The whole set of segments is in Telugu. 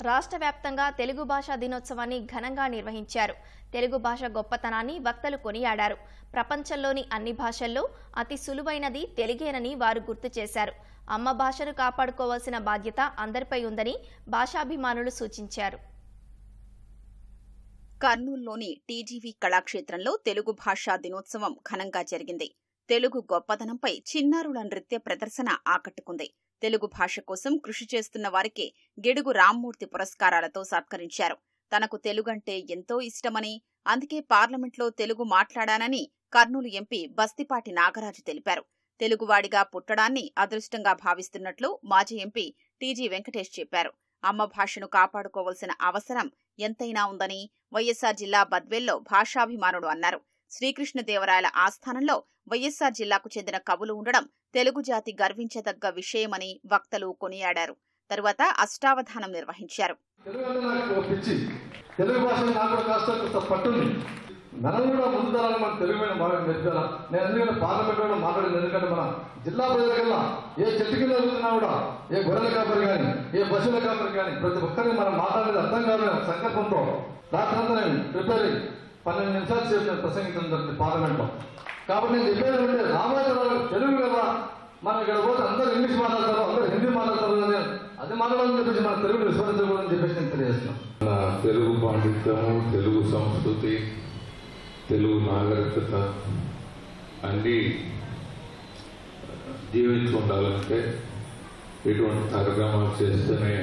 రాష్ట్ర వ్యాప్తంగా తెలుగు భాషా దినోత్సవాన్ని ఘనంగా నిర్వహించారు. తెలుగు భాష గొప్పతనాన్ని వక్తలు కొనియాడారు. ప్రపంచంలోని అన్ని భాషల్లో అతి సులువైనది తెలుగేనని వారు గుర్తు చేశారు. అమ్మ భాషను కాపాడుకోవాల్సిన బాధ్యత అందరిపై ఉందని భాషాభిమానులు సూచించారు. కర్నూలులోని టీజీవీ కళాక్షేత్రంలో తెలుగు భాషా దినోత్సవం ఘనంగా జరిగింది. తెలుగు గొప్పతనంపై చిన్నారుల నృత్య ప్రదర్శన ఆకట్టుకుంది. తెలుగు భాష కోసం కృషి చేస్తున్న వారికి గిడుగు రామ్మూర్తి పురస్కారాలతో సత్కరించారు. తనకు తెలుగంటే ఎంతో ఇష్టమని, అందుకే పార్లమెంట్లో తెలుగు మాట్లాడానని కర్నూలు ఎంపీ బస్తిపాటి నాగరాజు తెలిపారు. తెలుగువాడిగా పుట్టడాన్ని అదృష్టంగా భావిస్తున్నట్లు మాజీ ఎంపీ టీజీ వెంకటేష్ చెప్పారు. అమ్మ భాషను కాపాడుకోవాల్సిన అవసరం ఎంతైనా ఉందని వైఎస్సార్ జిల్లా బద్వేల్లో భాషాభిమానుడు అన్నారు. శ్రీకృష్ణదేవరాయల ఆస్థానంలో వైఎస్సార్ జిల్లాకు చెందిన కవులు ఉండడం తెలుగు జాతి గర్వించదగ్గ విషయమని వక్తలు కొనియాడారు. తరువాత అష్టావధానం నిర్వహించారు. మనం కూడా ముందు తరాలు మన తెలుగు మీద బాగా నేర్పాలా. నేను ఎందుకంటే పార్లమెంట్లో మాట్లాడింది, ఎందుకంటే మన జిల్లా ప్రజలకల్లా ఏ చెట్టు కింద వెళ్తున్నా కూడా ఏ గొర్రెల కాపరి కానీ ఏ పశువుల కాపరి కానీ ప్రతి ఒక్కరిని మనం మాట్లాడేది అర్థం కావాలనే సంకల్పంతో రాత్రంతా నేను ప్రిపేర్ 12 నిమిషాలు చేసిన ప్రసంగించడం జరిగింది పార్లమెంట్లో. కాబట్టి నేను చెప్పేది అంటే రామాయణాలు తెలుగు కదా, మనం ఇక్కడ పోతే అందరూ ఇంగ్లీష్ మాట్లాడతారు, అందరూ హిందీ మాట్లాడతారు అని అది మాట్లాడాలని చెప్పేసి మన తెలుగుని విస్మరించకూడదని చెప్పేసి నేను తెలియజేస్తున్నాను. తెలుగు పాండిత్యము, తెలుగు సంస్కృతి, తెలుగు నాగరికత అన్నీ జీవించి ఉండాలంటే ఇటువంటి కార్యక్రమాలు చేస్తూనే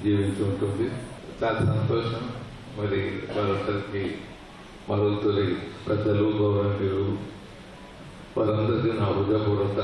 జీవించి ఉంటుంది. చాలా సంతోషం. మరి వారందరికీ మరొకరి పెద్దలు, గౌరవనీయులు వారందరికీ నా హృదయపూర్వక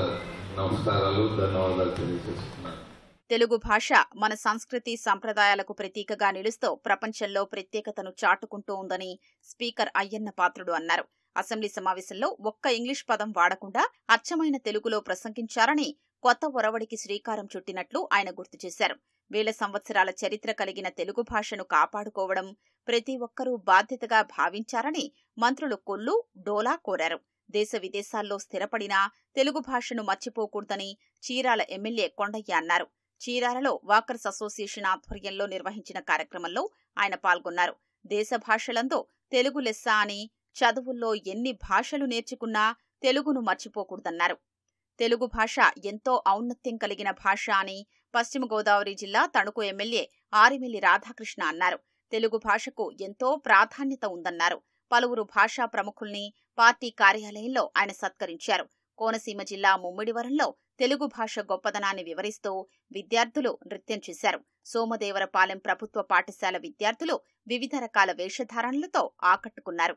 నమస్కారాలు, ధన్యవాదాలు తెలియజేస్తున్నాను. తెలుగు భాష మన సంస్కృతి సంప్రదాయాలకు ప్రతీకగా నిలుస్తూ ప్రపంచంలో ప్రత్యేకతను చాటుకుంటూ ఉందని స్పీకర్ అయ్యన్న పాత్రుడు అన్నారు. అసెంబ్లీ సమావేశంలో ఒక్క ఇంగ్లీష్ పదం వాడకుండా అచ్చమైన తెలుగులో ప్రసంగించారని కొత్త ఒరవడికి శ్రీకారం చుట్టినట్లు ఆయన గుర్తు చేశారు. వేల సంవత్సరాల చరిత్ర కలిగిన తెలుగు భాషను కాపాడుకోవడం ప్రతి ఒక్కరూ బాధ్యతగా భావించారని మంత్రులు కొల్లు, డోలా కోరారు. దేశ విదేశాల్లో స్థిరపడినా తెలుగు భాషను మర్చిపోకూడదని చీరాల ఎమ్మెల్యే కొండయ్య అన్నారు. చీరాలలో వాకర్స్ అసోసియేషన్ ఆధ్వర్యంలో నిర్వహించిన కార్యక్రమంలో ఆయన పాల్గొన్నారు. దేశ భాషలందు తెలుగు లెస్స అని, చదువుల్లో ఎన్ని భాషలు నేర్చుకున్నా తెలుగును మర్చిపోకూడదన్నారు. తెలుగు భాష ఎంతో ఔన్నత్యం కలిగిన భాష అని పశ్చిమ గోదావరి జిల్లా తణుకు ఎమ్మెల్యే ఆరిమిల్లి రాధాకృష్ణ అన్నారు. తెలుగు భాషకు ఎంతో ప్రాధాన్యత ఉందన్నారు. పలువురు భాషా ప్రముఖుల్ని పార్టీ కార్యాలయంలో ఆయన సత్కరించారు. కోనసీమ జిల్లా ముమ్మిడివరంలో తెలుగు భాష గొప్పదనాన్ని వివరిస్తూ విద్యార్థులు నృత్యం చేశారు. సోమదేవరపాలెం ప్రభుత్వ పాఠశాల విద్యార్థులు వివిధ రకాల వేషధారణలతో ఆకట్టుకున్నారు.